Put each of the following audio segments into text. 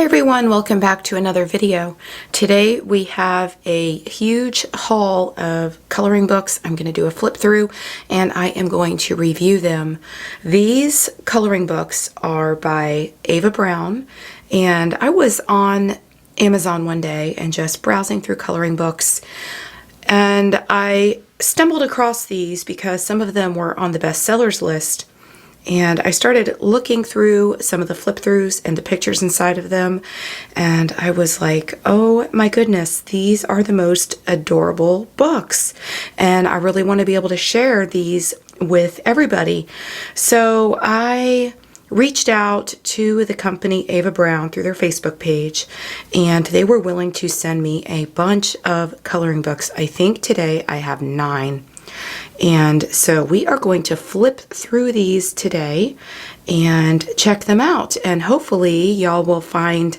everyone, welcome back to another video. Today we have a huge haul of coloring books. I'm going to do a flip through and I am going to review them. These coloring books are by Ava Browne, and I was on Amazon one day and just browsing through coloring books, and I stumbled across these because some of them were on the bestsellers list. And I started looking through some of the flip throughs and the pictures inside of them, and I was like, oh my goodness, these are the most adorable books, and I really want to be able to share these with everybody. So I reached out to the company Ava Browne through their Facebook page, and they were willing to send me a bunch of coloring books. I think today I have 9. And so we are going to flip through these today and check them out. And hopefully y'all will find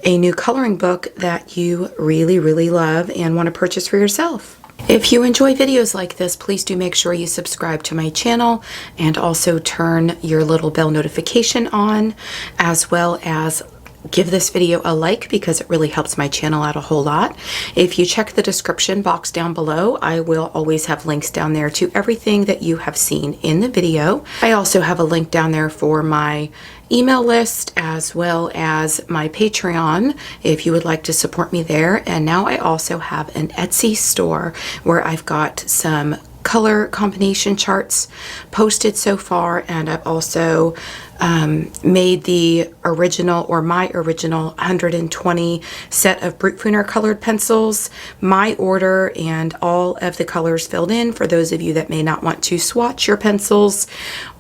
a new coloring book that you really, really love and want to purchase for yourself. If you enjoy videos like this, please do make sure you subscribe to my channel and also turn your little bell notification on, as well as give this video a like because it really helps my channel out a whole lot. If you check the description box down below, I will always have links down there to everything that you have seen in the video. I also have a link down there for my email list as well as my Patreon if you would like to support me there. And now I also have an Etsy store where I've got some color combination charts posted so far, and I've also made the original, or my original 120 set of Brute Pruner colored pencils, my order, and all of the colors filled in for those of you that may not want to swatch your pencils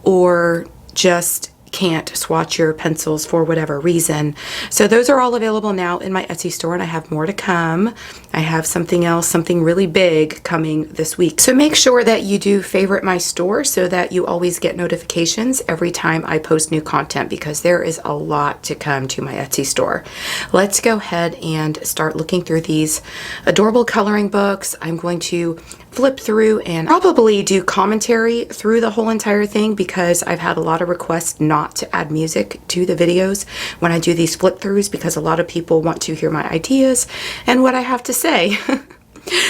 or just can't swatch your pencils for whatever reason. So those are all available now in my Etsy store, and I have more to come. I have something else, something really big coming this week. So make sure that you do favorite my store so that you always get notifications every time I post new content, because there is a lot to come to my Etsy store. Let's go ahead and start looking through these adorable coloring books. I'm going to flip through and probably do commentary through the whole entire thing because I've had a lot of requests not to add music to the videos when I do these flip throughs, because a lot of people want to hear my ideas and what I have to say.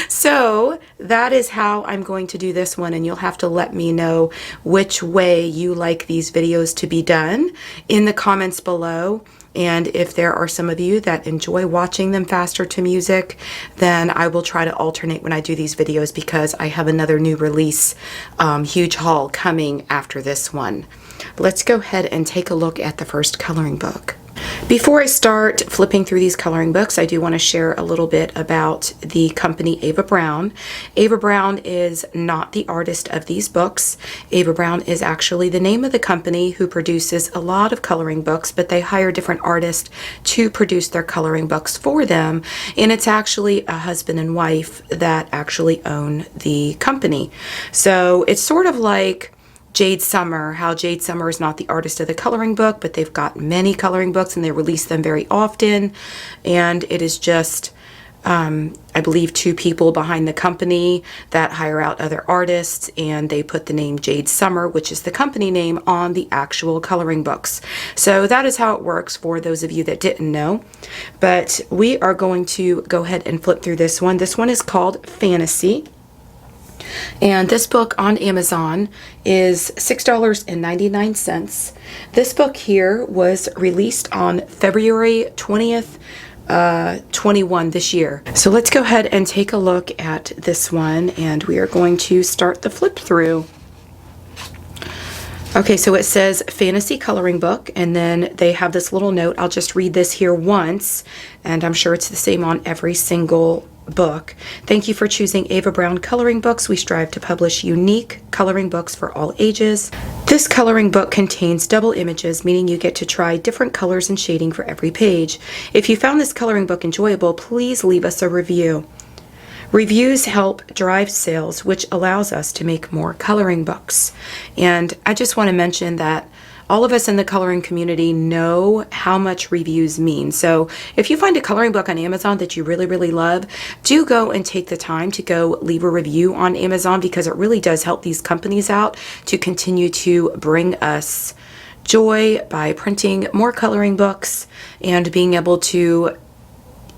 So that is how I'm going to do this one, and you'll have to let me know which way you like these videos to be done in the comments below. And if there are some of you that enjoy watching them faster to music, then I will try to alternate when I do these videos, because I have another new release, huge haul coming after this one. Let's go ahead and take a look at the first coloring book. Before I start flipping through these coloring books, I do want to share a little bit about the company Ava Browne. Ava Browne is not the artist of these books. Ava Browne is actually the name of the company who produces a lot of coloring books, but they hire different artists to produce their coloring books for them. And it's actually a husband and wife that actually own the company. So it's sort of like Jade Summer, how Jade Summer is not the artist of the coloring book, but they've got many coloring books and they release them very often. And it is just, I believe, 2 people behind the company that hire out other artists, and they put the name Jade Summer, which is the company name, on the actual coloring books. So that is how it works for those of you that didn't know. But we are going to go ahead and flip through this one. This one is called Fantasy. And this book on Amazon is $6.99. This book here was released on February 20th, 21 this year. So let's go ahead and take a look at this one, and we are going to start the flip through. Okay, so it says Fantasy Coloring Book, and then they have this little note. I'll just read this here once, and I'm sure it's the same on every single book. Thank you for choosing Ava Browne Coloring Books. We strive to publish unique coloring books for all ages. This coloring book contains double images, meaning you get to try different colors and shading for every page. If you found this coloring book enjoyable, please leave us a review. Reviews help drive sales, which allows us to make more coloring books. And I just want to mention that all of us in the coloring community know how much reviews mean. So if you find a coloring book on Amazon that you really, really love, do go and take the time to go leave a review on Amazon, because it really does help these companies out to continue to bring us joy by printing more coloring books and being able to,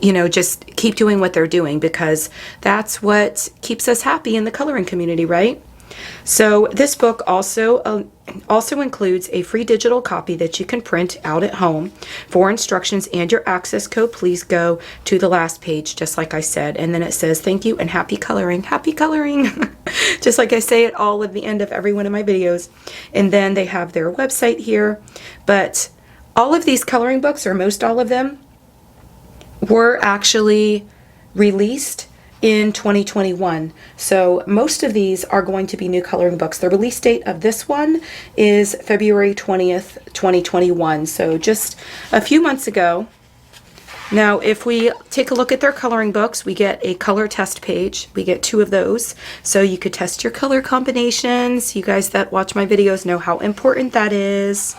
you know, just keep doing what they're doing, because that's what keeps us happy in the coloring community, right? So this book also includes a free digital copy that you can print out at home. For instructions and your access code, please go to the last page, just like I said. And then it says, thank you and happy coloring. Happy coloring. Just like I say it all at the end of every one of my videos. And then they have their website here. But all of these coloring books, or most all of them, were actually released in 2021. So most of these are going to be new coloring books. The release date of this one is February 20th, 2021. So just a few months ago. Now, if we take a look at their coloring books, we get a color test page. We get 2 of those. So you could test your color combinations. You guys that watch my videos know how important that is.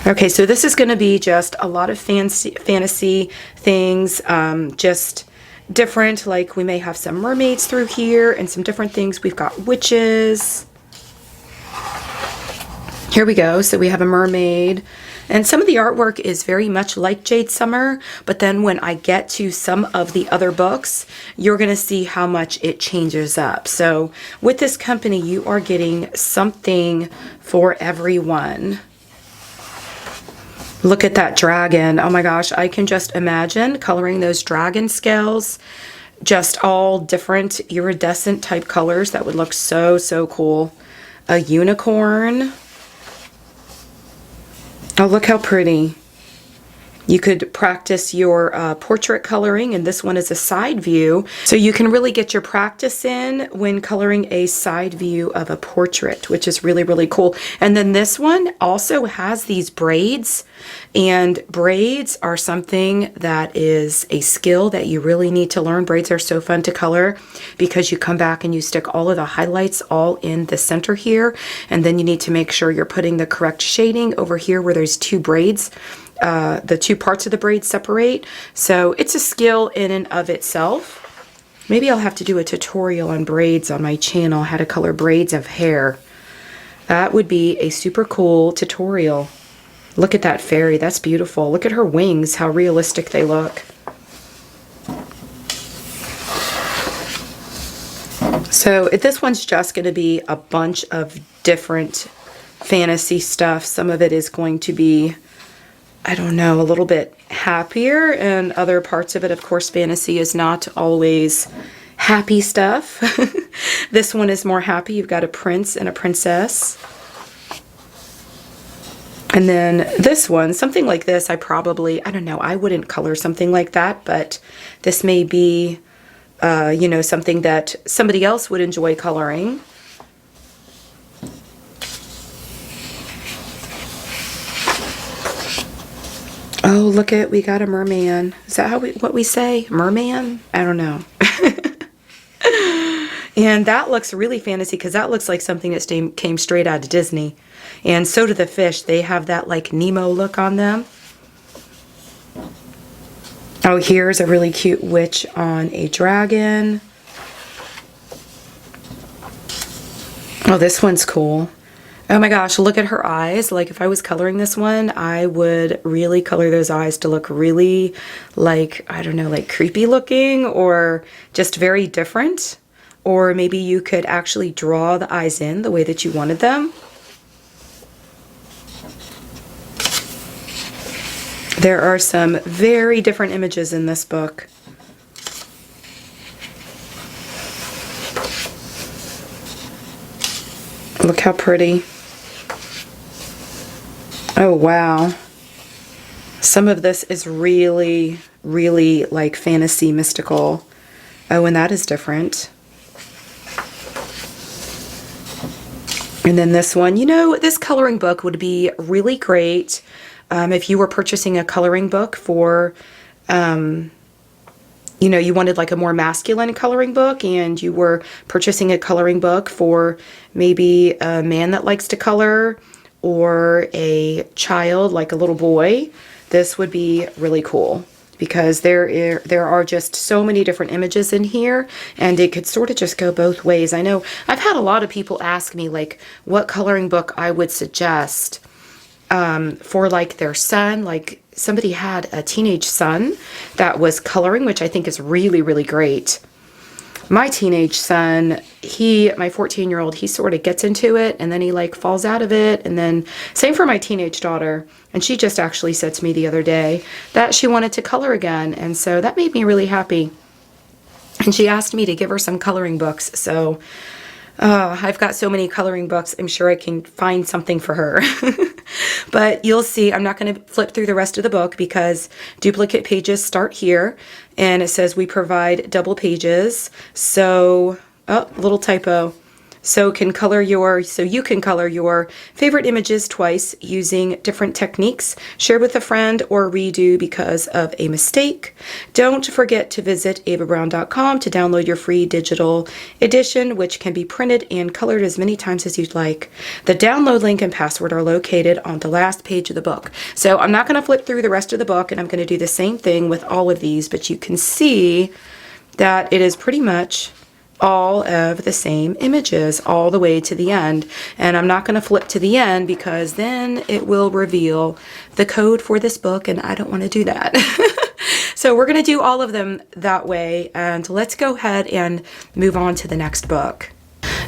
Okay, so this is going to be just a lot of fantasy things, just different, like we may have some mermaids through here and some different things. We've got witches. Here we go. So we have a mermaid. And some of the artwork is very much like Jade Summer, but then when I get to some of the other books, you're going to see how much it changes up. So with this company, you are getting something for everyone. Look at that dragon. Oh my gosh, I can just imagine coloring those dragon scales, just all different iridescent type colors. That would look so, so cool. A unicorn. Oh, look how pretty. You could practice your portrait coloring, and this one is a side view. So you can really get your practice in when coloring a side view of a portrait, which is really, really cool. And then this one also has these braids, and braids are something that is a skill that you really need to learn. Braids are so fun to color because you come back and you stick all of the highlights all in the center here, and then you need to make sure you're putting the correct shading over here where there's 2 braids. The 2 parts of the braid separate. So it's a skill in and of itself. Maybe I'll have to do a tutorial on braids on my channel, how to color braids of hair. That would be a super cool tutorial. Look at that fairy. That's beautiful. Look at her wings, how realistic they look. So this one's just going to be a bunch of different fantasy stuff. Some of it is going to be, I don't know, a little bit happier, and other parts of it, of course, fantasy is not always happy stuff. This one is more happy. You've got a prince and a princess. And then this one, something like this, I don't know, I wouldn't color something like that, but this may be, you know, something that somebody else would enjoy coloring. Oh, look at, we got a merman. Is that what we say? Merman? I don't know. And that looks really fantasy because that looks like something that came straight out of Disney. And so do the fish. They have that like Nemo look on them. Oh, here's a really cute witch on a dragon. Oh, this one's cool. Oh my gosh, look at her eyes. Like if I was coloring this one, I would really color those eyes to look really like, I don't know, like creepy looking or just very different. Or maybe you could actually draw the eyes in the way that you wanted them. There are some very different images in this book. Look how pretty. Oh, wow. Some of this is really, really like fantasy mystical. Oh, and that is different. And then this one, you know, this coloring book would be really great if you were purchasing a coloring book for, you know, you wanted like a more masculine coloring book, and you were purchasing a coloring book for maybe a man that likes to color or a child, like a little boy. This would be really cool. because there are just so many different images in here, and it could sort of just go both ways. I know I've had a lot of people ask me like what coloring book I would suggest for like their son. Like somebody had a teenage son that was coloring, which I think is really, really great. My teenage son, my 14-year-old, he sort of gets into it and then he like falls out of it. And then same for my teenage daughter. And she just actually said to me the other day that she wanted to color again. And so that made me really happy. And she asked me to give her some coloring books. So I've got so many coloring books. I'm sure I can find something for her. But you'll see, I'm not going to flip through the rest of the book because duplicate pages start here. And it says we provide double pages. So, oh, little typo. So you can color your favorite images twice using different techniques. Share with a friend or redo because of a mistake. Don't forget to visit avabrowne.com to download your free digital edition, which can be printed and colored as many times as you'd like. The download link and password are located on the last page of the book. So I'm not going to flip through the rest of the book, and I'm going to do the same thing with all of these, but you can see that it is pretty much all of the same images all the way to the end. And I'm not going to flip to the end because then it will reveal the code for this book, and I don't want to do that. So we're going to do all of them that way, and let's go ahead and move on to the next book.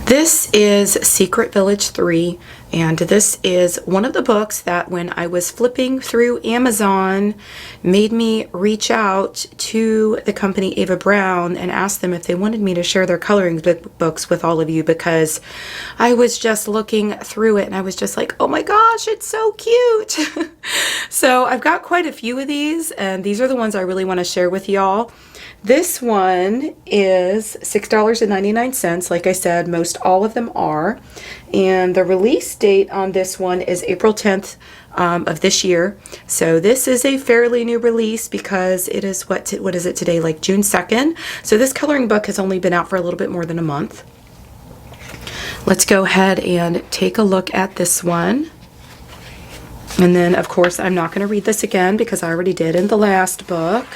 This is Secret Village 3, and this is one of the books that when I was flipping through Amazon made me reach out to the company Ava Browne and ask them if they wanted me to share their coloring books with all of you, because I was just looking through it and I was just like, oh my gosh, it's so cute. So I've got quite a few of these, and these are the ones I really want to share with y'all. This one is $6.99. Like I said, most all of them are. And the release date on this one is April 10th of this year. So this is a fairly new release because it is, what is it today, like June 2nd. So this coloring book has only been out for a little bit more than a month. Let's go ahead and take a look at this one. And then, of course, I'm not going to read this again because I already did in the last book.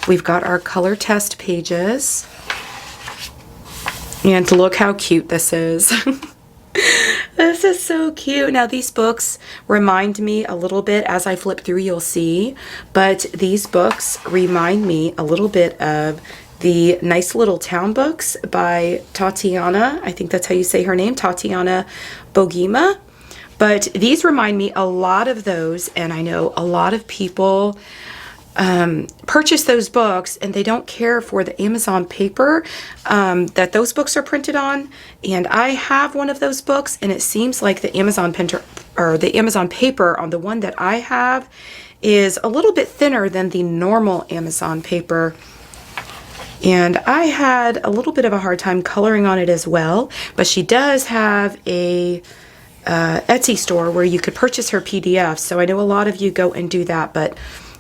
We've got our color test pages. And look how cute this is. This is so cute. Now, these books remind me a little bit, as I flip through, you'll see, but these books remind me a little bit of the Nice Little Town books by Tatiana. I think that's how you say her name, Tatiana Bogima. But these remind me a lot of those, and I know a lot of people purchase those books and they don't care for the Amazon paper that those books are printed on. And I have one of those books, and it seems like the Amazon paper on the one that I have is a little bit thinner than the normal Amazon paper. And I had a little bit of a hard time coloring on it as well, but she does have a Etsy store where you could purchase her PDF. So I know a lot of you go and do that, but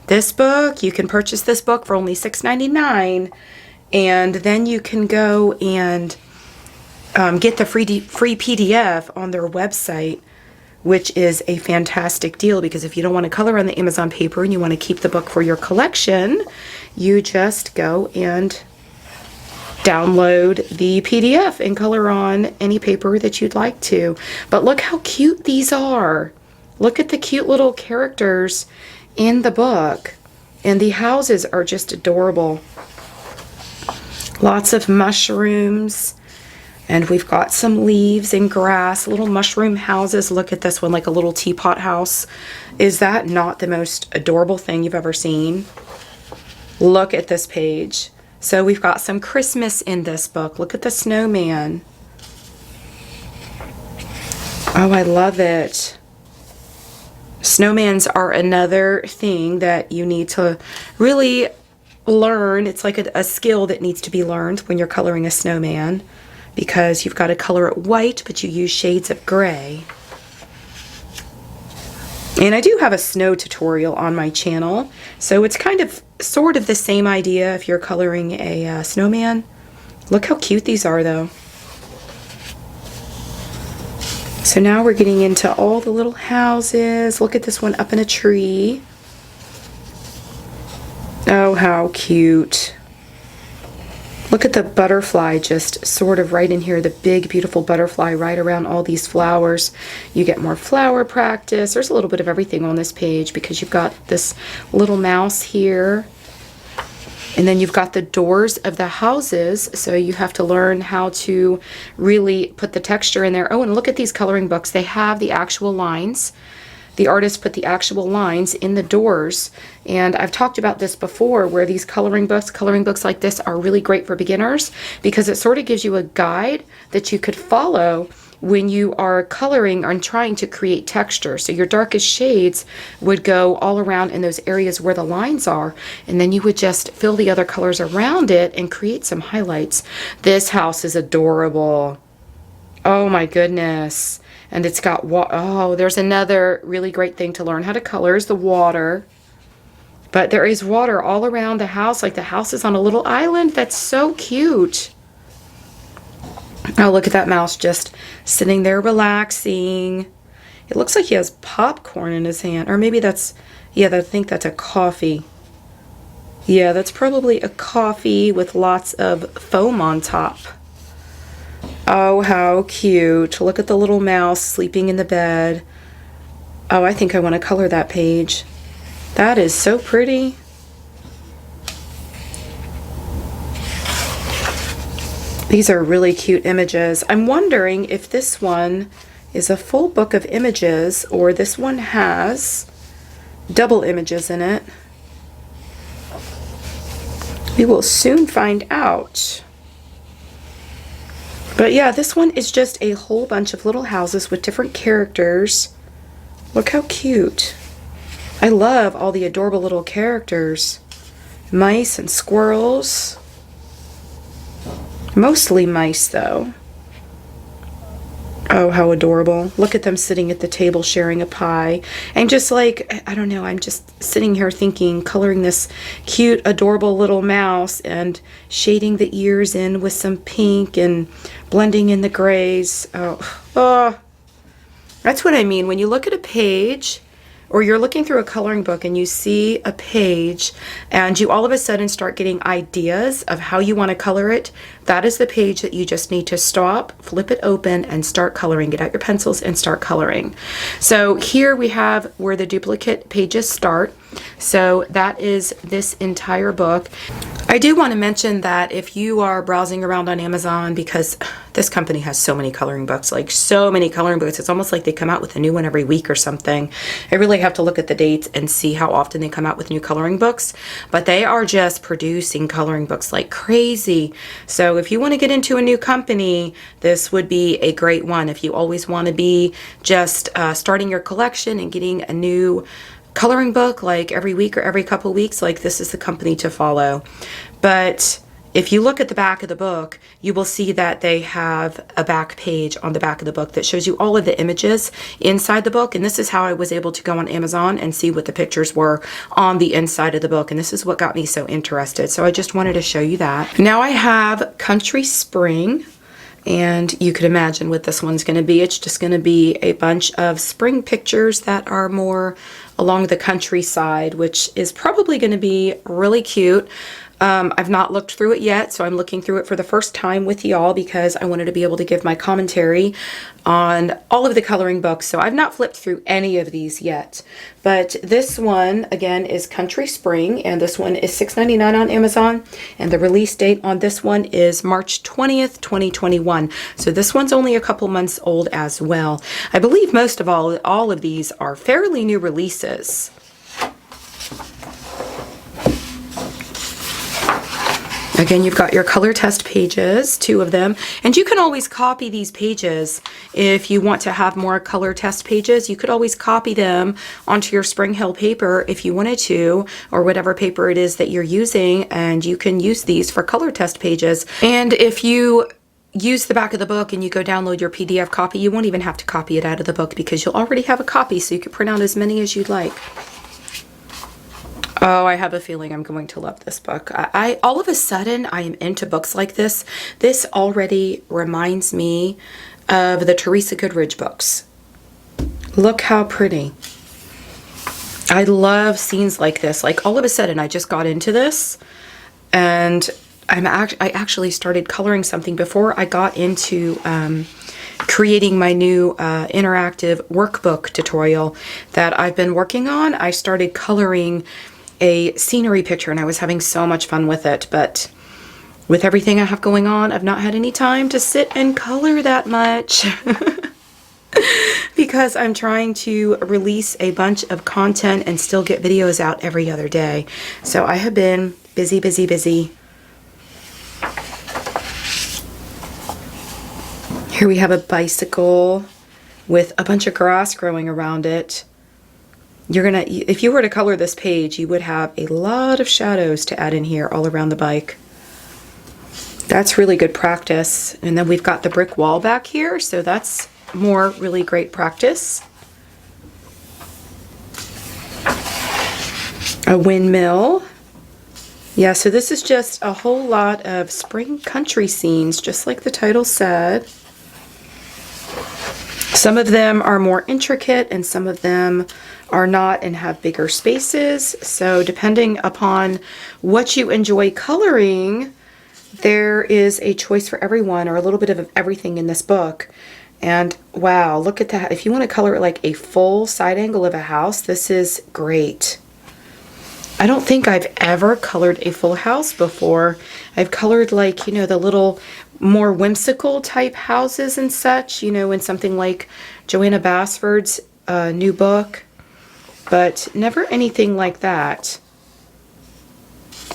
this book, you can purchase this book for only $6.99, and then you can go and get the free PDF on their website, which is a fantastic deal, because if you don't want to color on the Amazon paper and you want to keep the book for your collection, you just go and download the PDF and color on any paper that you'd like to. But look how cute these are. Look at the cute little characters in the book, and the houses are just adorable. Lots of mushrooms, and we've got some leaves and grass, little mushroom houses. Look at this one, like a little teapot house. Is that not the most adorable thing you've ever seen? Look at this page. So we've got some Christmas in this book. Look at the snowman. Oh, I love it. Snowmans are another thing that you need to really learn. It's like a skill that needs to be learned when you're coloring a snowman, because you've got to color it white, but you use shades of gray. And I do have a snow tutorial on my channel, so it's kind of sort of the same idea if you're coloring a snowman. Look how cute these are, though. So now we're getting into all the little houses. Look at this one up in a tree. Oh, cute. Look at the butterfly just sort of right in here, the big beautiful butterfly right around all these flowers. You get more flower practice. There's a little bit of everything on this page because you've got this little mouse here. And then you've got the doors of the houses, so you have to learn how to really put the texture in there. Oh, and look at these coloring books. They have the actual lines. The artist put the actual lines in the doors, and I've talked about this before where these coloring books like this are really great for beginners because it sort of gives you a guide that you could follow when you are coloring and trying to create texture. So your darkest shades would go all around in those areas where the lines are, and then you would just fill the other colors around it and create some highlights. This house is adorable. Oh my goodness. And it's got oh, there's another really great thing to learn how to color is the water. But there is water all around the house, like the house is on a little island. That's so cute. Oh, look at that mouse just sitting there relaxing. It looks like he has popcorn in his hand. Or maybe that's, yeah, I think that's a coffee. Yeah, that's probably a coffee with lots of foam on top. Oh, how cute. Look at the little mouse sleeping in the bed. Oh, I think I want to color that page. That is so pretty. These are really cute images. I'm wondering if this one is a full book of images or this one has double images in it. We will soon find out. But yeah, this one is just a whole bunch of little houses with different characters. Look how cute. I love all the adorable little characters. Mice and squirrels. Mostly mice though. Oh, how adorable. Look at them sitting at the table sharing a pie. I'm just like, I don't know, I'm just sitting here thinking, coloring this cute, adorable little mouse and shading the ears in with some pink and blending in the grays. Oh, that's what I mean. When you look at a page or you're looking through a coloring book and you see a page and you all of a sudden start getting ideas of how you want to color it, that is the page that you just need to stop, flip it open, and start coloring. Get out your pencils and start coloring. So here we have where the duplicate pages start. So that is this entire book. I do want to mention that if you are browsing around on Amazon, because this company has so many coloring books, like so many coloring books, it's almost like they come out with a new one every week or something. I really have to look at the dates and see how often they come out with new coloring books, but they are just producing coloring books like crazy. So if you want to get into a new company, this would be a great one. If you always want to be just starting your collection and getting a new coloring book like every week or every couple weeks, like this is the company to follow. But if you look at the back of the book, you will see that they have a back page on the back of the book that shows you all of the images inside the book. And this is how I was able to go on Amazon and see what the pictures were on the inside of the book. And this is what got me so interested. So I just wanted to show you that. Now I have Country Spring. And you could imagine what this one's going to be. It's just going to be a bunch of spring pictures that are more along the countryside, which is probably going to be really cute. I've not looked through it yet, so I'm looking through it for the first time with y'all because I wanted to be able to give my commentary on all of the coloring books. So I've not flipped through any of these yet. But this one, again, is Country Spring, and this one is $6.99 on Amazon. And the release date on this one is March 20th, 2021. So this one's only a couple months old as well. I believe most of all of these are fairly new releases. Again, you've got your color test pages, 2 of them, and you can always copy these pages. If you want to have more color test pages, you could always copy them onto your Spring Hill paper if you wanted to, or whatever paper it is that you're using, and you can use these for color test pages. And if you use the back of the book and you go download your PDF copy, you won't even have to copy it out of the book because you'll already have a copy, so you can print out as many as you'd like. Oh, I have a feeling I'm going to love this book. I all of a sudden, I am into books like this. This already reminds me of the Teresa Goodridge books. Look how pretty. I love scenes like this. Like all of a sudden, I just got into this. And I actually started coloring something before I got into creating my new interactive workbook tutorial that I've been working on. I started coloring a scenery picture and I was having so much fun with it, but with everything I have going on, I've not had any time to sit and color that much because I'm trying to release a bunch of content and still get videos out every other day. So I have been busy, busy, busy. Here we have a bicycle with a bunch of grass growing around it. If you were to color this page, you would have a lot of shadows to add in here all around the bike. That's really good practice. And then we've got the brick wall back here, so that's more really great practice. A windmill. Yeah, so this is just a whole lot of spring country scenes, just like the title said. Some of them are more intricate and some of them are not and have bigger spaces. So depending upon what you enjoy coloring, there is a choice for everyone, or a little bit of everything in this book. And wow, look at that. If you want to color it like a full side angle of a house, this is great. I don't think I've ever colored a full house before. I've colored like, you know, the little more whimsical type houses and such, you know, in something like Joanna Basford's new book, but never anything like that.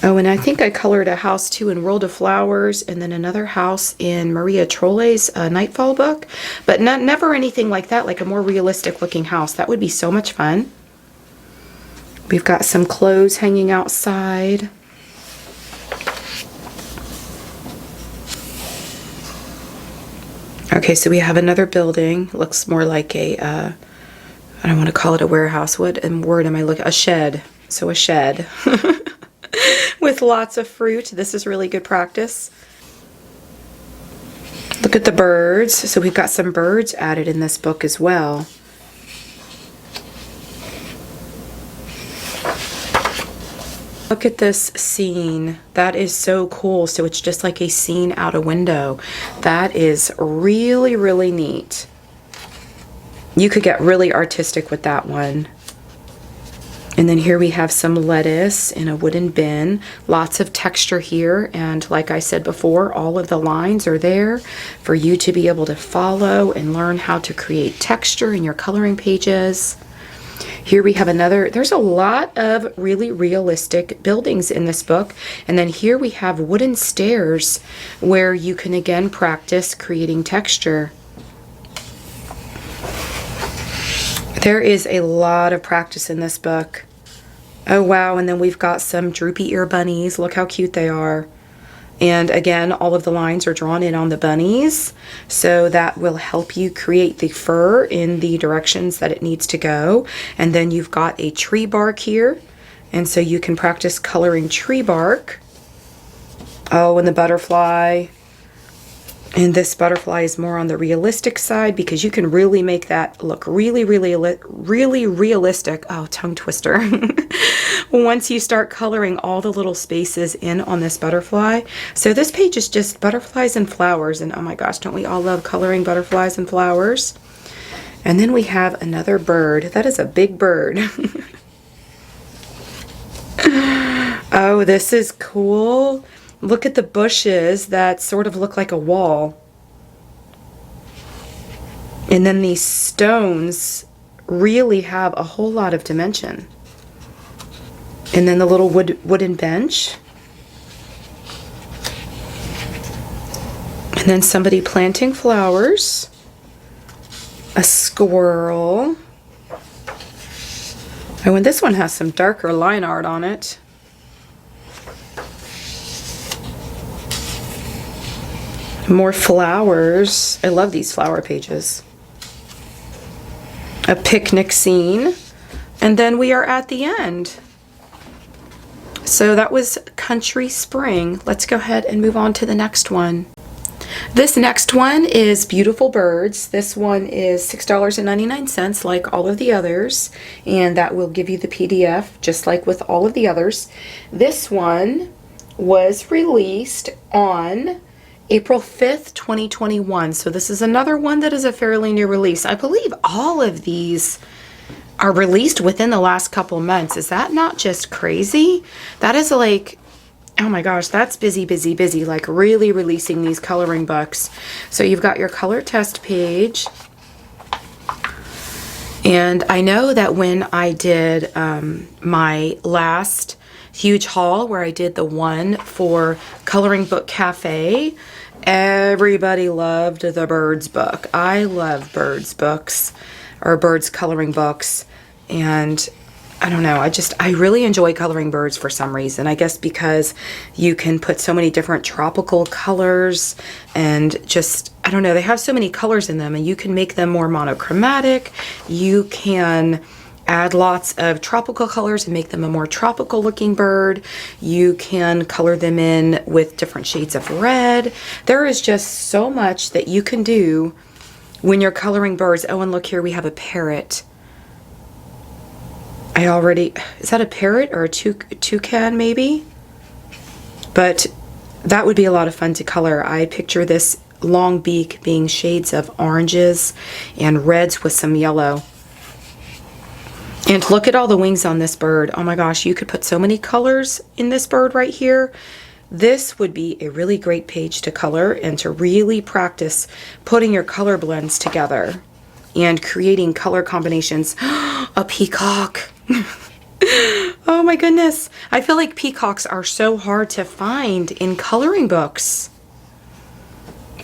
Oh, and I think I colored a house too in World of Flowers, and then another house in Maria Trolle's Nightfall book, but never anything like that, like a more realistic looking house. That would be so much fun. We've got some clothes hanging outside. Okay, so we have another building. Looks more like a, I don't want to call it a warehouse. What word am I looking? A shed. So a shed with lots of fruit. This is really good practice. Look at the birds. So we've got some birds added in this book as well. Look at this scene. That is so cool. So it's just like a scene out a window. That is really, really neat. You could get really artistic with that one. And then here we have some lettuce in a wooden bin. Lots of texture here. And like I said before, all of the lines are there for you to be able to follow and learn how to create texture in your coloring pages. Here we have another, there's a lot of really realistic buildings in this book. And then here we have wooden stairs where you can again practice creating texture. There is a lot of practice in this book. Oh wow, and then we've got some droopy ear bunnies. Look how cute they are. And again, all of the lines are drawn in on the bunnies, so that will help you create the fur in the directions that it needs to go. And then you've got a tree bark here, and so you can practice coloring tree bark. Oh, and the butterfly. And this butterfly is more on the realistic side because you can really make that look really, really realistic. Oh, tongue twister. Once you start coloring all the little spaces in on this butterfly. So this page is just butterflies and flowers. And oh my gosh, don't we all love coloring butterflies and flowers? And then we have another bird. That is a big bird. Oh, this is cool. Look at the bushes that sort of look like a wall. And then these stones really have a whole lot of dimension. And then the little wooden bench. And then somebody planting flowers. A squirrel. Oh, and this one has some darker line art on it. More flowers. I love these flower pages. A picnic scene. And then we are at the end. So that was Country Spring. Let's go ahead and move on to the next one. This next one is Beautiful Birds. This one is $6.99 like all of the others. And that will give you the PDF just like with all of the others. This one was released on April 5th, 2021. So this is another one that is a fairly new release. I believe all of these are released within the last couple months. Is that not just crazy? That is like, oh my gosh, that's busy, busy, busy, like really releasing these coloring books. So you've got your color test page. And I know that when I did my last huge haul where I did the one for Coloring Book Cafe, everybody loved the Birds book. I love Birds books, or Birds coloring books, and I don't know, I really enjoy coloring birds for some reason. I guess because you can put so many different tropical colors and just, I don't know, they have so many colors in them, and you can make them more monochromatic. You can add lots of tropical colors and make them a more tropical looking bird. You can color them in with different shades of red. There is just so much that you can do when you're coloring birds. Oh, and look here, we have a parrot. Is that a parrot or a toucan maybe? But that would be a lot of fun to color. I picture this long beak being shades of oranges and reds with some yellow. And look at all the wings on this bird. Oh my gosh, you could put so many colors in this bird right here. This would be a really great page to color and to really practice putting your color blends together and creating color combinations. A peacock. Oh my goodness. I feel like peacocks are so hard to find in coloring books.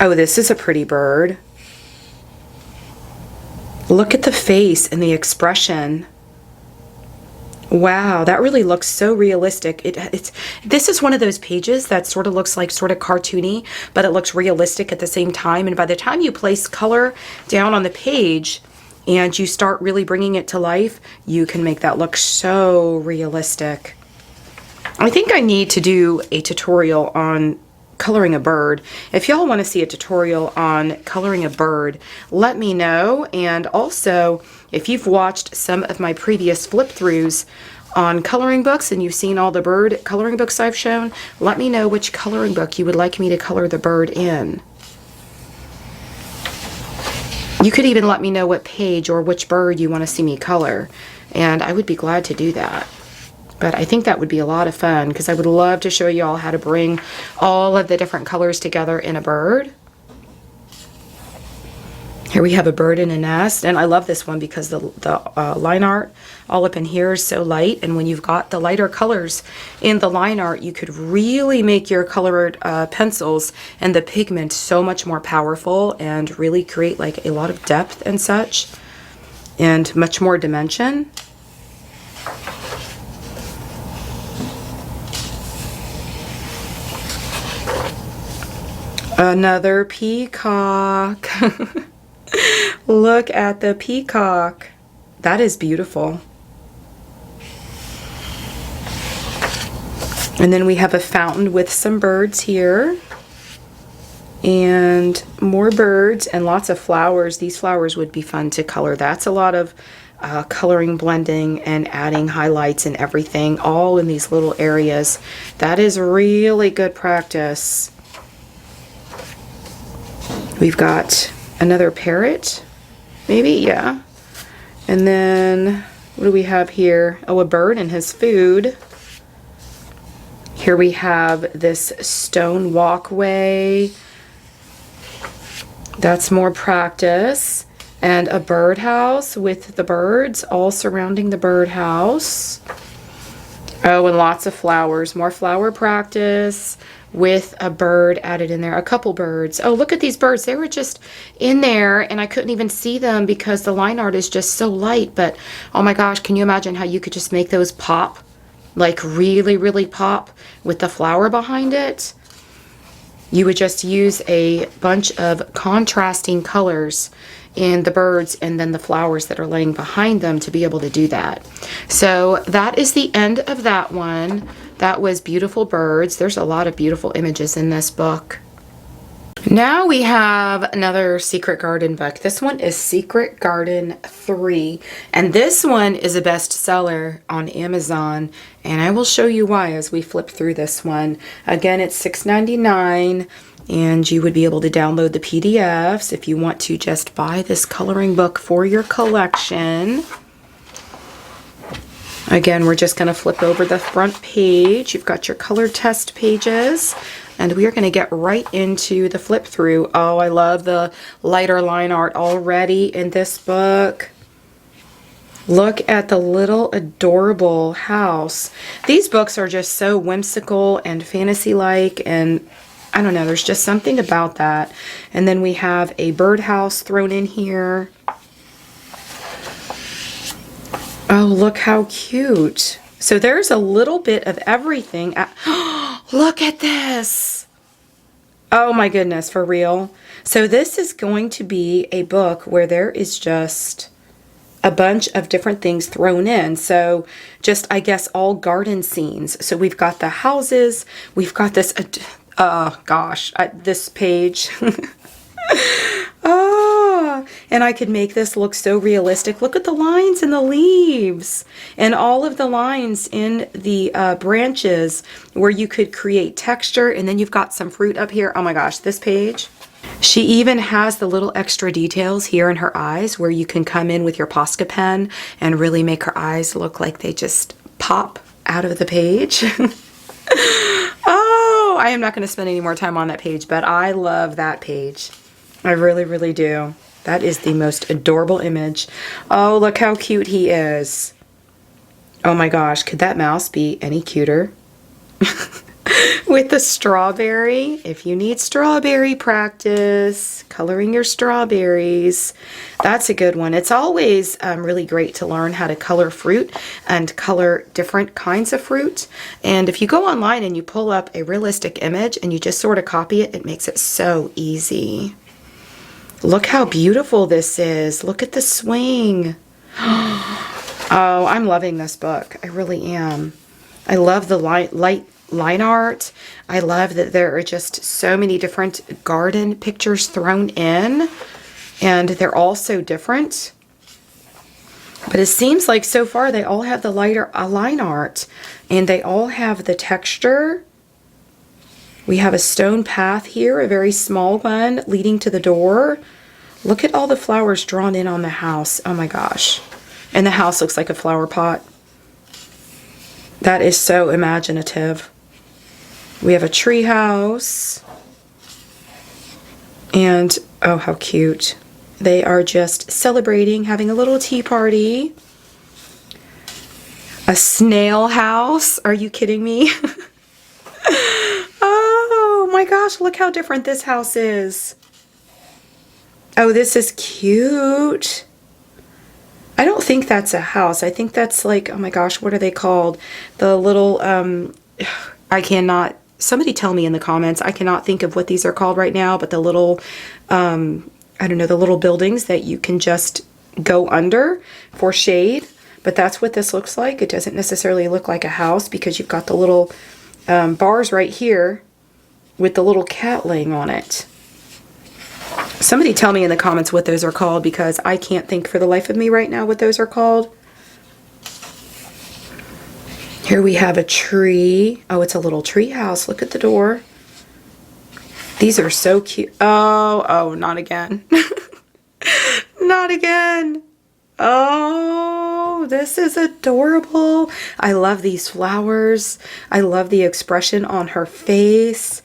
Oh, this is a pretty bird. Look at the face and the expression. Wow, that really looks so realistic. This is one of those pages that sort of looks like sort of cartoony, but it looks realistic at the same time. And by the time you place color down on the page and you start really bringing it to life, you can make that look so realistic. I think I need to do a tutorial on coloring a bird. If y'all want to see a tutorial on coloring a bird, let me know. And also, if you've watched some of my previous flip throughs on coloring books and you've seen all the bird coloring books I've shown, let me know which coloring book you would like me to color the bird in. You could even let me know what page or which bird you want to see me color, and I would be glad to do that. But I think that would be a lot of fun because I would love to show you all how to bring all of the different colors together in a bird. Here we have a bird in a nest, and I love this one because the line art all up in here is so light, and when you've got the lighter colors in the line art, you could really make your colored pencils and the pigment so much more powerful and really create like a lot of depth and such, and much more dimension. Another peacock. Look at the peacock. That is beautiful. And then we have a fountain with some birds here. And more birds and lots of flowers. These flowers would be fun to color. That's a lot of coloring, blending, and adding highlights and everything, all in these little areas. That is really good practice. We've got another parrot, maybe, yeah. And then, what do we have here? Oh, a bird and his food. Here we have this stone walkway. That's more practice. And a birdhouse with the birds all surrounding the birdhouse. Oh, and lots of flowers. More flower practice with a bird added in there. A couple birds. Oh, look at these birds. They were just in there and I couldn't even see them because the line art is just so light. But oh my gosh, can you imagine how you could just make those pop? Like really, really pop with the flower behind it? You would just use a bunch of contrasting colors in the birds and then the flowers that are laying behind them to be able to do that. So that is the end of that one. That was Beautiful Birds. There's a lot of beautiful images in this book. Now we have another Secret Garden book. This one is Secret Garden 3, and this one is a bestseller on Amazon, and I will show you why as we flip through this one. Again, it's $6.99, and you would be able to download the PDFs if you want to just buy this coloring book for your collection. Again, we're just going to flip over the front page. You've got your color test pages. And we are going to get right into the flip through. Oh, I love the lighter line art already in this book. Look at the little adorable house. These books are just so whimsical and fantasy-like, and I don't know, there's just something about that. And then we have a birdhouse thrown in here. Oh, look how cute. So there's a little bit of everything. Look at this. Oh my goodness, for real. So this is going to be a book where there is just a bunch of different things thrown in. So just, I guess, all garden scenes. So we've got the houses. We've got this, this page. Oh, and I could make this look so realistic. Look at the lines in the leaves and all of the lines in the branches where you could create texture. And then you've got some fruit up here. Oh my gosh, this page. She even has the little extra details here in her eyes where you can come in with your Posca pen and really make her eyes look like they just pop out of the page. Oh, I am not going to spend any more time on that page, but I love that page. I really, really do. That is the most adorable image. Oh, look how cute he is. Oh my gosh, could that mouse be any cuter? With the strawberry. If you need strawberry practice, coloring your strawberries, that's a good one. It's always really great to learn how to color fruit and color different kinds of fruit. And if you go online and you pull up a realistic image and you just sort of copy it, it makes it so easy. Look how beautiful this is. Look at the swing. Oh, I'm loving this book. I really am. I love the light line art. I love that there are just so many different garden pictures thrown in, and they're all so different. But it seems like so far they all have the lighter line art, and they all have the texture. We have a stone path here, a very small one leading to the door. Look at all the flowers drawn in on the house. Oh my gosh. And the house looks like a flower pot. That is so imaginative. We have a tree house. And oh, how cute. They are just celebrating, having a little tea party. A snail house. Are you kidding me? Oh my gosh, look how different this house is. Oh, this is cute. I don't think that's a house. I think that's like, oh my gosh, what are they called? The little, I cannot, somebody tell me in the comments. I cannot think of what these are called right now, but the little, I don't know, the little buildings that you can just go under for shade. But that's what this looks like. It doesn't necessarily look like a house because you've got the little bars right here with the little cat laying on it. Somebody tell me in the comments what those are called, because I can't think for the life of me right now what those are called. Here we have a tree. Oh, it's a little tree house. Look at the door. These are so cute. Oh, not again. Not again. Oh, this is adorable. I love these flowers. I love the expression on her face.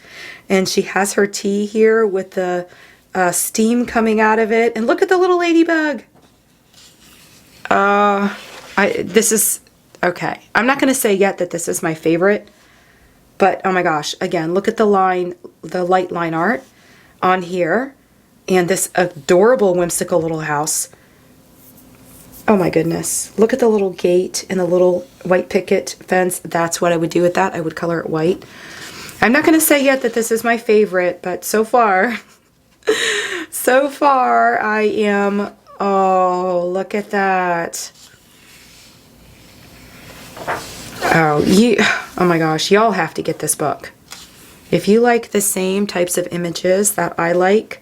And she has her tea here with the steam coming out of it. And look at the little ladybug. This is, okay. I'm not going to say yet that this is my favorite. But, oh my gosh, again, look at the light line art on here. And this adorable, whimsical little house. Oh my goodness. Look at the little gate and the little white picket fence. That's what I would do with that. I would color it white. I'm not going to say yet that this is my favorite, but so far, so far I am, oh, look at that. Oh my gosh, y'all have to get this book. If you like the same types of images that I like,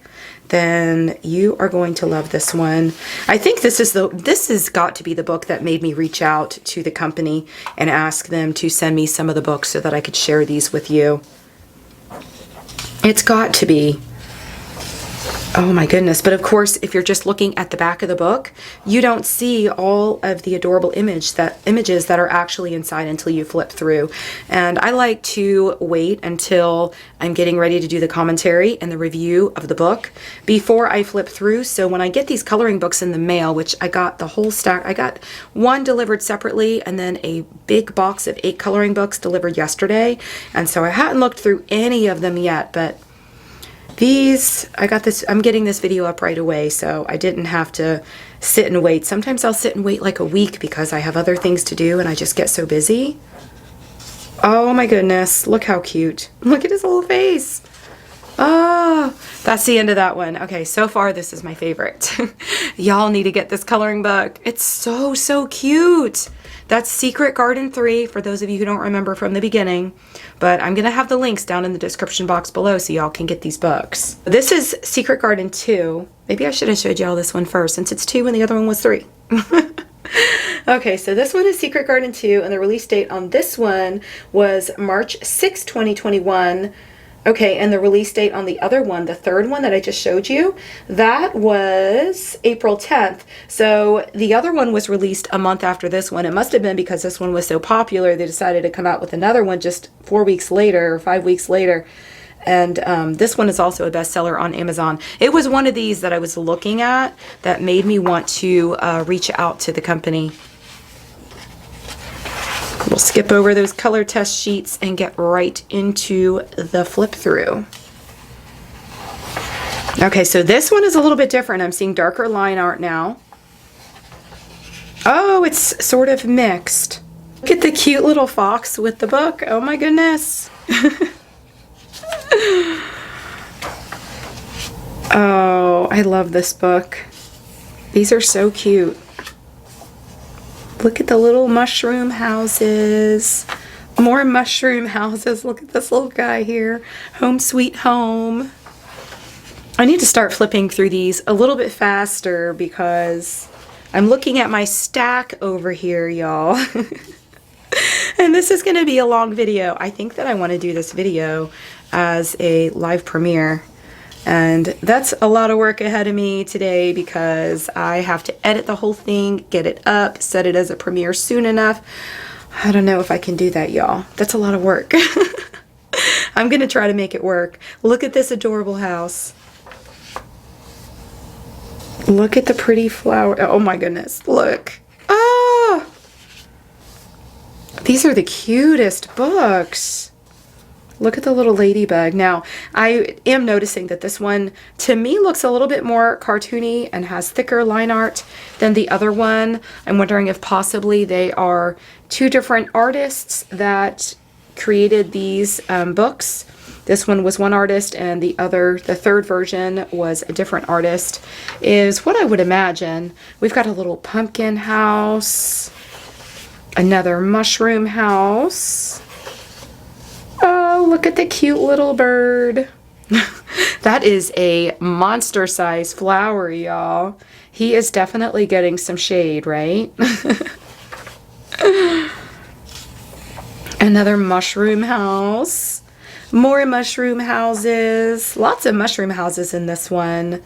then you are going to love this one. I think this has got to be the book that made me reach out to the company and ask them to send me some of the books so that I could share these with you. It's got to be. Oh my goodness. But of course, if you're just looking at the back of the book, you don't see all of the adorable images that are actually inside until you flip through. And I like to wait until I'm getting ready to do the commentary and the review of the book before I flip through. So when I get these coloring books in the mail, which I got the whole stack, I got one delivered separately and then a big box of 8 coloring books delivered yesterday. And so I hadn't looked through any of them yet, but these, I'm getting this video up right away, so I didn't have to sit and wait. Sometimes I'll sit and wait like a week because I have other things to do and I just get so busy. Oh my goodness, look how cute. Look at his little face. Oh, that's the end of that one. Okay, so far this is my favorite. Y'all need to get this coloring book. It's so cute. That's Secret Garden 3 for those of you who don't remember from the beginning. But I'm going to have the links down in the description box below so y'all can get these books. This is Secret Garden 2. Maybe I should have showed y'all this one first since it's 2 and the other one was 3. Okay, so this one is Secret Garden 2 and the release date on this one was March 6, 2021. Okay, and the release date on the other one, the third one that I just showed you, that was April 10th. So the other one was released a month after this one. It must have been because this one was so popular, they decided to come out with another one just 4 weeks later or 5 weeks later. And this one is also a bestseller on Amazon. It was one of these that I was looking at that made me want to reach out to the company. We'll skip over those color test sheets and get right into the flip through. Okay, so this one is a little bit different. I'm seeing darker line art now. Oh, it's sort of mixed. Look at the cute little fox with the book. Oh my goodness. Oh, I love this book. These are so cute. Look at the little mushroom houses. More mushroom houses. Look at this little guy here. Home sweet home. I need to start flipping through these a little bit faster because I'm looking at my stack over here, y'all. And this is going to be a long video. I think that I want to do this video as a live premiere. And that's a lot of work ahead of me today because I have to edit the whole thing, get it up, set it as a premiere soon enough. I don't know if I can do that, y'all. That's a lot of work. I'm going to try to make it work. Look at this adorable house. Look at the pretty flower. Oh my goodness. Look. Oh! These are the cutest books. Look at the little ladybug. Now, I am noticing that this one, to me, looks a little bit more cartoony and has thicker line art than the other one. I'm wondering if possibly they are 2 different artists that created these books. This one was one artist and the third version was a different artist, is what I would imagine. We've got a little pumpkin house, another mushroom house. Oh, look at the cute little bird. That is a monster-sized flower, y'all. He is definitely getting some shade, right? Another mushroom house. More mushroom houses. Lots of mushroom houses in this one.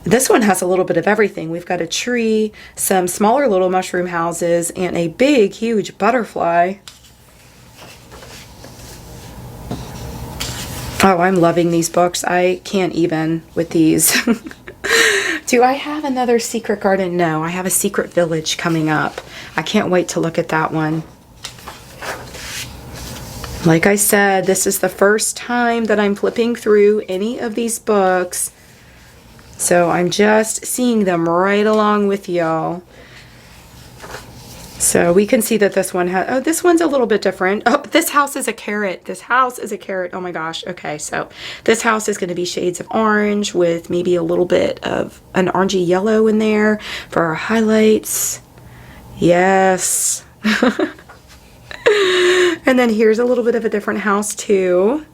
This one has a little bit of everything. We've got a tree, some smaller little mushroom houses, and a big, huge butterfly. Oh, I'm loving these books. I can't even with these. Do I have another Secret Garden? No, I have a Secret Village coming up. I can't wait to look at that one. Like I said, this is the first time that I'm flipping through any of these books. So I'm just seeing them right along with y'all. So we can see that this one has, oh, this one's a little bit different. Oh, this house is a carrot. This house is a carrot. Oh my gosh. Okay, so this house is going to be shades of orange with maybe a little bit of an orangey yellow in there for our highlights. Yes. And then here's a little bit of a different house too.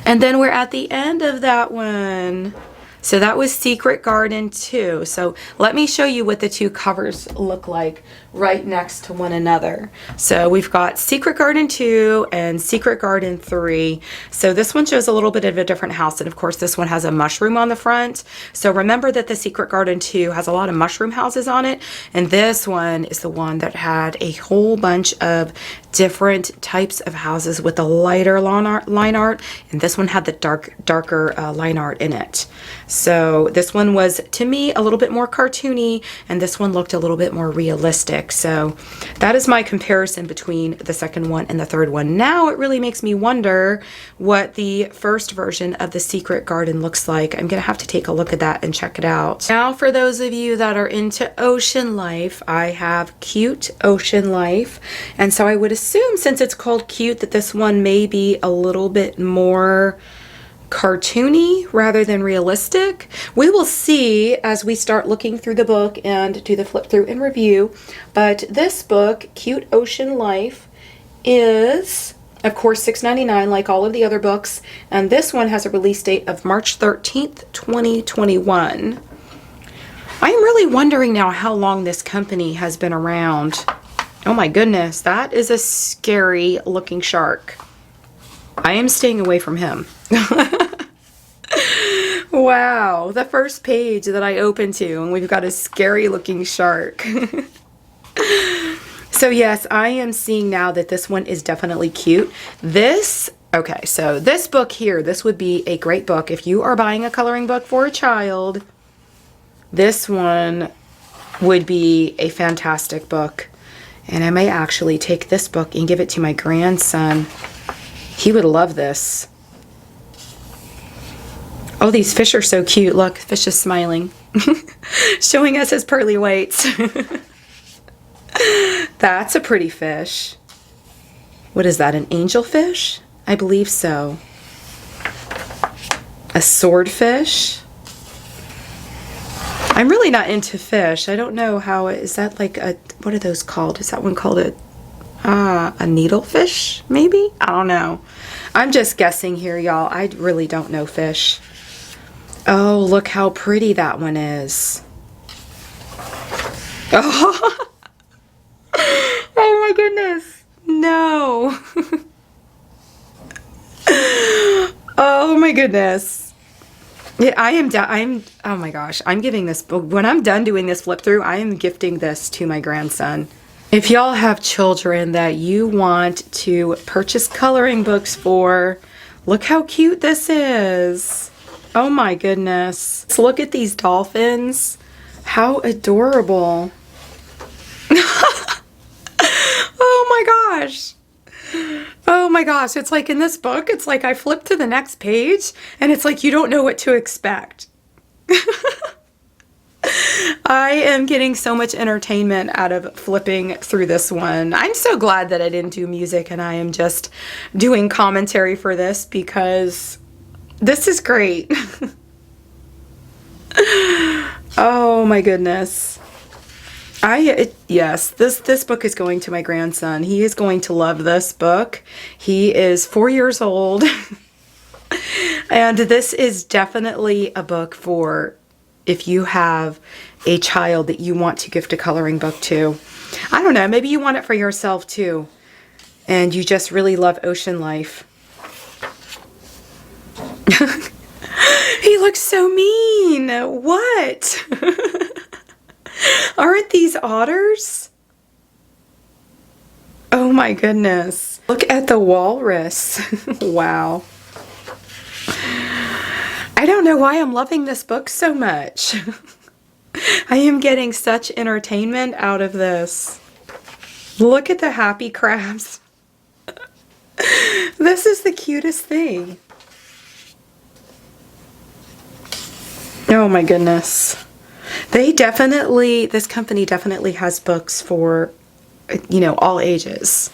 And then we're at the end of that one. So that was Secret Garden 2. So let me show you what the two covers look like right next to one another. So we've got Secret Garden 2 and Secret Garden 3. So this one shows a little bit of a different house. And of course this one has a mushroom on the front. So remember that the Secret Garden 2 has a lot of mushroom houses on it. And this one is the one that had a whole bunch of different types of houses with the lighter line art. And this one had the darker line art in it. So this one was, to me, a little bit more cartoony, and this one looked a little bit more realistic. So that is my comparison between the second one and the third one. Now it really makes me wonder what the first version of the Secret Garden looks like. I'm going to have to take a look at that and check it out. Now for those of you that are into ocean life, I have Cute Ocean Life. And so I would assume, since it's called Cute, that this one may be a little bit more cartoony rather than realistic. We will see as we start looking through the book and do the flip through and review. But this book, Cute Ocean Life, is of course $6.99 like all of the other books, and this one has a release date of March 13th, 2021. I am really wondering now how long this company has been around. Oh my goodness, that is a scary looking shark. I am staying away from him. Wow, the first page that I opened to, and we've got a scary looking shark. So yes, I am seeing now that this one is definitely cute. Okay, so this book here, this would be a great book if you are buying a coloring book for a child. This one would be a fantastic book. And I may actually take this book and give it to my grandson. He would love this. Oh, these fish are so cute. Look, fish is smiling. Showing us his pearly whites. That's a pretty fish. What is that, an angelfish? I believe so. A swordfish. I'm really not into fish. I don't know how, is that like a, what are those called? Is that one called a needlefish, maybe? I don't know. I'm just guessing here, y'all. I really don't know fish. Oh, look how pretty that one is. Oh, oh my goodness. No. Oh my goodness. Yeah, oh my gosh, I'm giving this book, when I'm done doing this flip through, I am gifting this to my grandson. If y'all have children that you want to purchase coloring books for, look how cute this is. Oh my goodness. Let's look at these dolphins. How adorable. Oh my gosh. Oh my gosh. It's like in this book, it's like I flip to the next page and it's like you don't know what to expect. I am getting so much entertainment out of flipping through this one. I'm so glad that I didn't do music and I am just doing commentary for this because this is great. Oh my goodness. Yes, this book is going to my grandson. He is going to love this book. He is 4 years old. And this is definitely a book for if you have a child that you want to gift a coloring book to. I don't know, maybe you want it for yourself too. And you just really love ocean life. He looks so mean. What? Aren't these otters? Oh my goodness. Look at the walrus. Wow. I don't know why I'm loving this book so much. I am getting such entertainment out of this. Look at the happy crabs. This is the cutest thing. Oh my goodness. This company definitely has books for, you know, all ages.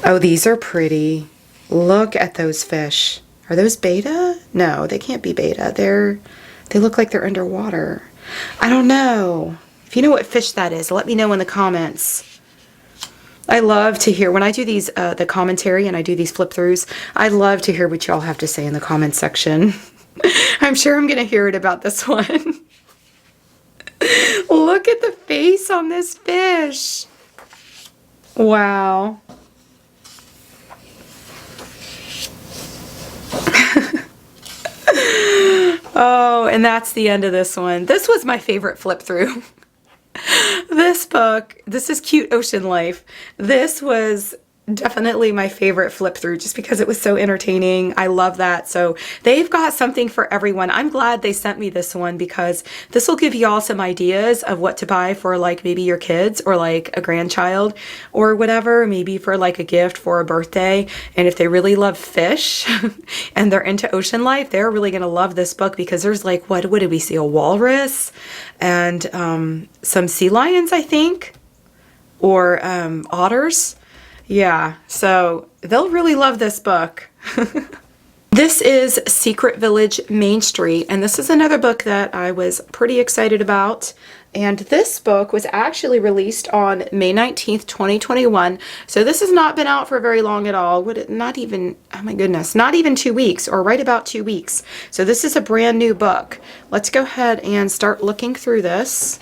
Oh, these are pretty. Look at those fish. Are those beta? No, they can't be beta. They look like they're underwater. I don't know. If you know what fish that is, let me know in the comments. I love to hear, when I do these, the commentary and I do these flip throughs, I love to hear what y'all have to say in the comment section. I'm sure I'm going to hear it about this one. Look at the face on this fish. Wow. Oh, and that's the end of this one. This was my favorite flip through. This book, this is Cute Ocean Life. This was definitely my favorite flip through just because it was so entertaining. I love that. So they've got something for everyone. I'm glad they sent me this one because this will give y'all some ideas of what to buy for like maybe your kids or like a grandchild or whatever, maybe for like a gift for a birthday. And if they really love fish and they're into ocean life, they're really going to love this book because there's like, what did we see? A walrus and some sea lions, I think, or otters. Yeah, so they'll really love this book. This is Secret Village Main Street, and this is another book that I was pretty excited about. And this book was actually released on May 19th, 2021. So this has not been out for very long at all. Not even, oh my goodness, not even 2 weeks, or right about 2 weeks. So this is a brand new book. Let's go ahead and start looking through this.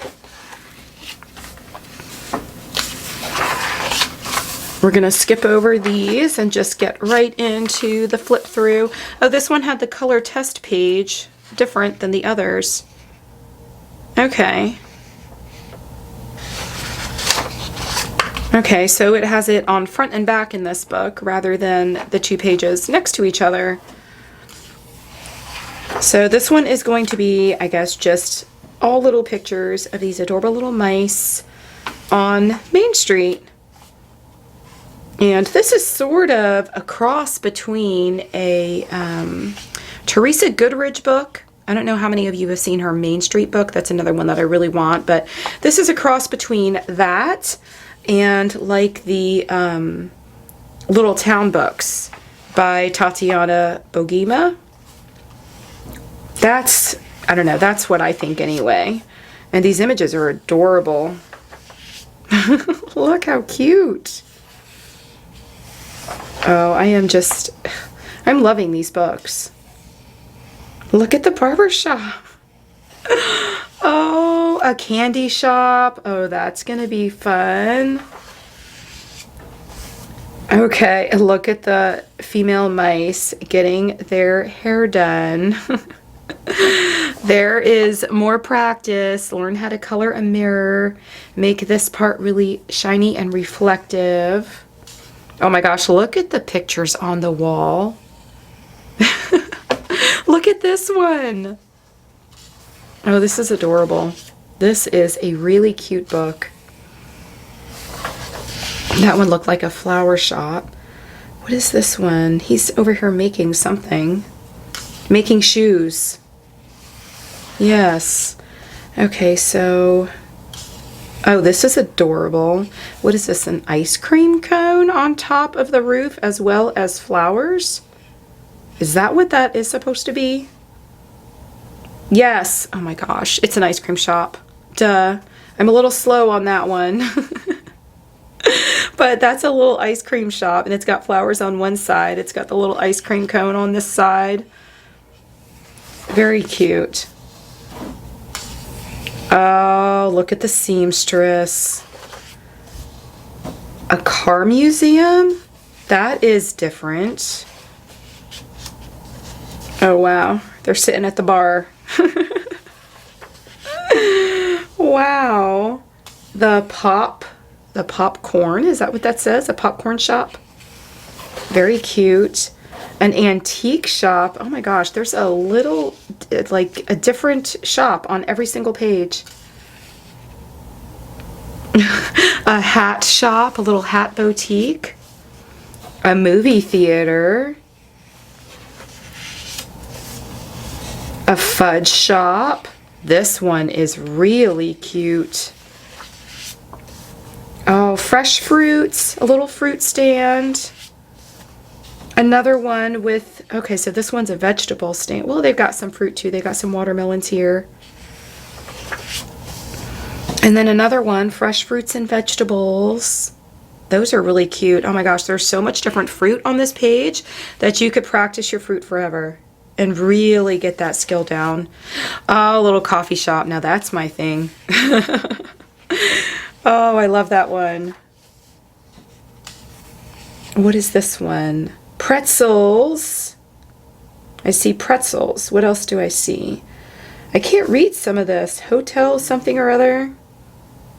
We're going to skip over these and just get right into the flip through. Oh, this one had the color test page, different than the others. Okay. Okay, so it has it on front and back in this book rather than the 2 pages next to each other. So this one is going to be, I guess, just all little pictures of these adorable little mice on Main Street. And this is sort of a cross between a Teresa Goodridge book. I don't know how many of you have seen her Main Street book. That's another one that I really want. But this is a cross between that and like the Little Town books by Tatiana Bogima. That's, I don't know, that's what I think anyway. And these images are adorable. Look how cute. Oh, I'm loving these books. Look at the barber shop. Oh, a candy shop. Oh, that's going to be fun. Okay, look at the female mice getting their hair done. There is more practice. Learn how to color a mirror. Make this part really shiny and reflective. Oh my gosh, look at the pictures on the wall. Look at this one. Oh, this is adorable. This is a really cute book. That one looked like a flower shop. What is this one? He's over here making something. Making shoes. Yes. Okay, so... Oh, this is adorable. What is this, an ice cream cone on top of the roof as well as flowers? Is that what that is supposed to be? Yes. Oh my gosh, it's an ice cream shop. Duh. I'm a little slow on that one. But that's a little ice cream shop, and it's got flowers on one side. It's got the little ice cream cone on this side. Very cute. Oh, look at the seamstress. A car museum? That is different. Oh, wow. They're sitting at the bar. Wow. The popcorn, is that what that says? A popcorn shop? Very cute. An antique shop. Oh my gosh, there's a little, like a different shop on every single page. A hat shop, a little hat boutique. A movie theater. A fudge shop. This one is really cute. Oh, fresh fruits, a little fruit stand. Another one with, okay, so this one's a vegetable stand. Well, they've got some fruit too. They've got some watermelons here. And then another one, fresh fruits and vegetables. Those are really cute. Oh my gosh, there's so much different fruit on this page that you could practice your fruit forever and really get that skill down. Oh, a little coffee shop. Now that's my thing. Oh, I love that one. What is this one? Pretzels. I see pretzels. What else do I see? I can't read some of this. Hotel something or other.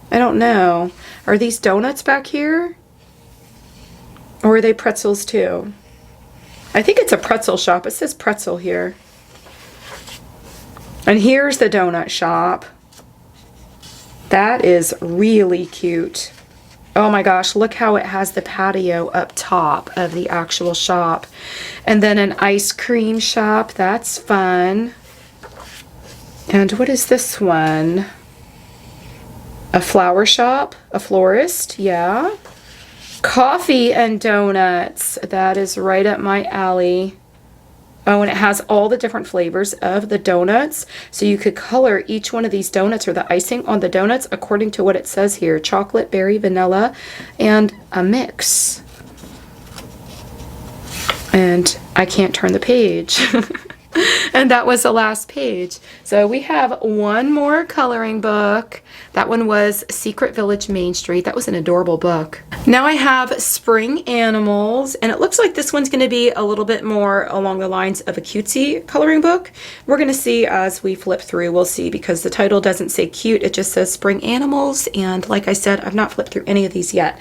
I don't know. Are these donuts back here? Or are they pretzels too? I think it's a pretzel shop. It says pretzel here. And here's the donut shop. That is really cute. Oh my gosh, look how it has the patio up top of the actual shop. And then an ice cream shop. That's fun. And what is this one? A flower shop, a florist, yeah. Coffee and donuts, that is right up my alley. Oh, and it has all the different flavors of the donuts. So you could color each one of these donuts or the icing on the donuts according to what it says here. Chocolate, berry, vanilla, and a mix. And I can't turn the page. And that was the last page. So we have one more coloring book. That one was Secret Village Main Street. That was an adorable book. Now I have Spring Animals, and it looks like this one's going to be a little bit more along the lines of a cutesy coloring book. We're going to see as we flip through. We'll see, because the title doesn't say cute. It just says Spring Animals, and like I said, I've not flipped through any of these yet.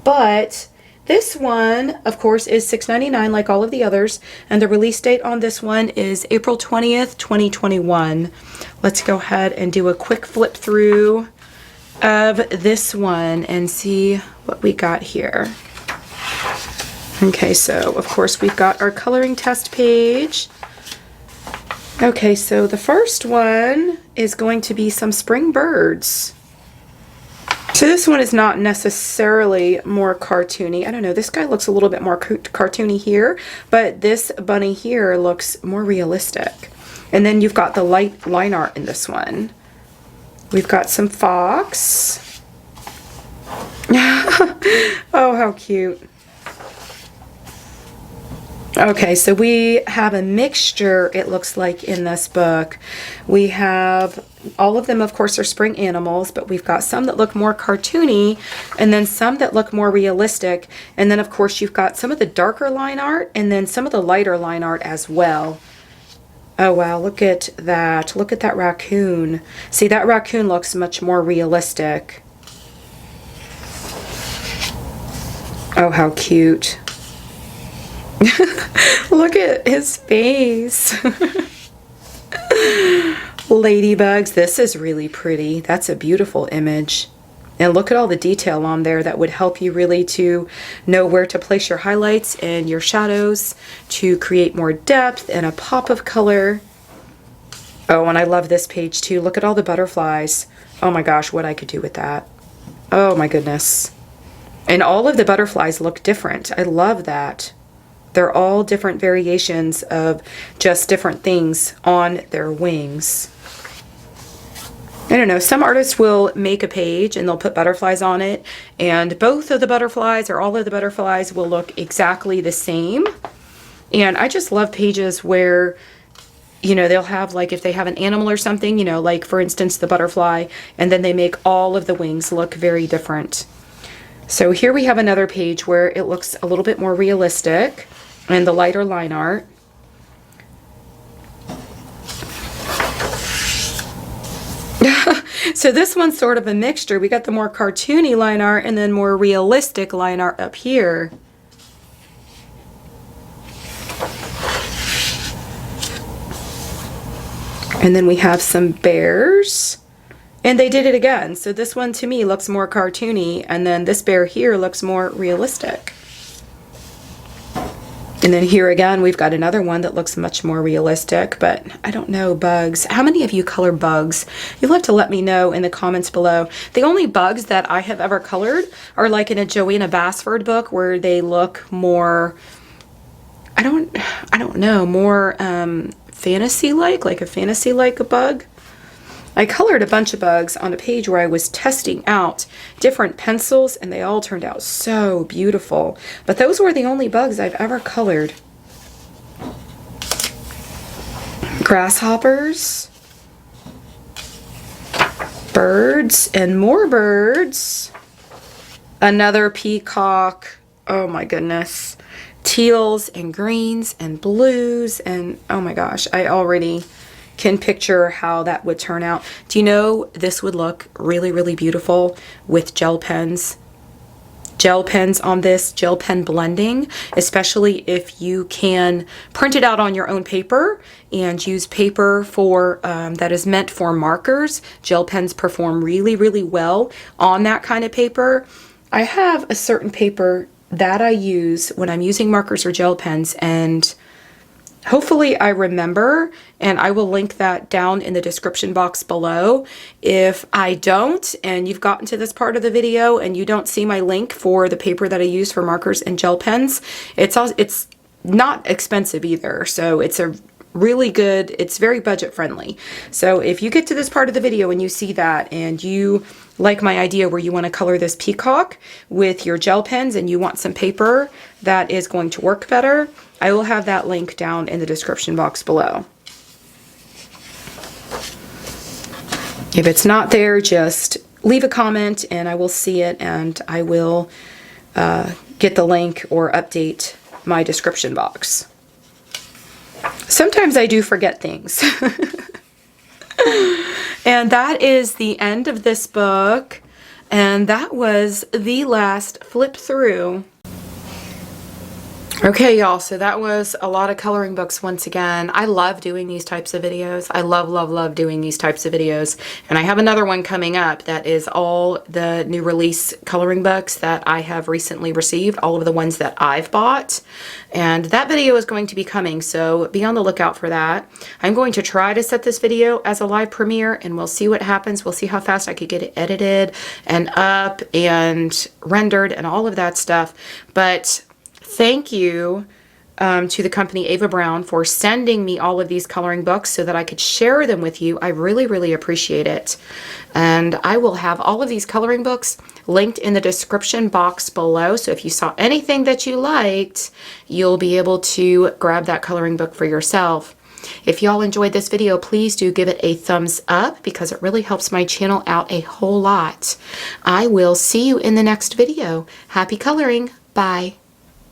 But this one, of course, is $6.99 like all of the others, and the release date on this one is April 20th, 2021. Let's go ahead and do a quick flip through of this one and see what we got here. Okay, so of course we've got our coloring test page. Okay, so the first one is going to be some spring birds. So this one is not necessarily more cartoony. I don't know, this guy looks a little bit more cartoony here, but this bunny here looks more realistic. And then you've got the light line art in this one. We've got some fox. Oh, how cute. Okay, so we have a mixture, it looks like, in this book. We have, all of them, of course, are spring animals, but we've got some that look more cartoony, and then some that look more realistic. And then, of course, you've got some of the darker line art, and then some of the lighter line art as well. Oh, wow, look at that. Look at that raccoon. See, that raccoon looks much more realistic. Oh, how cute. Look at his face. Ladybugs, this is really pretty. That's a beautiful image. And look at all the detail on there that would help you really to know where to place your highlights and your shadows to create more depth and a pop of color. Oh, and I love this page too. Look at all the butterflies. Oh my gosh, what I could do with that. Oh my goodness. And all of the butterflies look different. I love that. They're all different variations of just different things on their wings. I don't know, some artists will make a page and they'll put butterflies on it, and both of the butterflies or all of the butterflies will look exactly the same. And I just love pages where, you know, they'll have, like, if they have an animal or something, you know, like for instance the butterfly, and then they make all of the wings look very different. So here we have another page where it looks a little bit more realistic and the lighter line art. So this one's sort of a mixture. We got the more cartoony line art and then more realistic line art up here. And then we have some bears. And they did it again. So this one to me looks more cartoony, and then this bear here looks more realistic. And then here again, we've got another one that looks much more realistic, but I don't know, bugs. How many of you color bugs? You'll have to let me know in the comments below. The only bugs that I have ever colored are like in a Joanna Basford book where they look more, I don't know, more fantasy-like, like a fantasy-like bug. I colored a bunch of bugs on a page where I was testing out different pencils, and they all turned out so beautiful. But those were the only bugs I've ever colored. Grasshoppers, birds, and more birds. Another peacock. Oh my goodness. Teals and greens and blues, and oh my gosh, I already can picture how that would turn out. Do you know this would look really, really beautiful with gel pens? Gel pens on this, gel pen blending, especially if you can print it out on your own paper and use paper for that is meant for markers. Gel pens perform really, really well on that kind of paper. I have a certain paper that I use when I'm using markers or gel pens, and hopefully I remember, and I will link that down in the description box below. If I don't, and you've gotten to this part of the video and you don't see my link for the paper that I use for markers and gel pens, it's not expensive either. So it's a really good, it's very budget friendly. So if you get to this part of the video and you see that and you like my idea where you want to color this peacock with your gel pens and you want some paper that is going to work better, I will have that link down in the description box below. If it's not there, just leave a comment and I will see it, and I will get the link or update my description box. Sometimes I do forget things. And that is the end of this book, and that was the last flip through. Okay, y'all, so that was a lot of coloring books once again. I love doing these types of videos. I love, love, love doing these types of videos. And I have another one coming up that is all the new release coloring books that I have recently received, all of the ones that I've bought. And that video is going to be coming, so be on the lookout for that. I'm going to try to set this video as a live premiere, and we'll see what happens. We'll see how fast I could get it edited and up and rendered and all of that stuff. But thank you to the company Ava Browne for sending me all of these coloring books so that I could share them with you. I really, really appreciate it. And I will have all of these coloring books linked in the description box below. So if you saw anything that you liked, you'll be able to grab that coloring book for yourself. If y'all enjoyed this video, please do give it a thumbs up because it really helps my channel out a whole lot. I will see you in the next video. Happy coloring. Bye.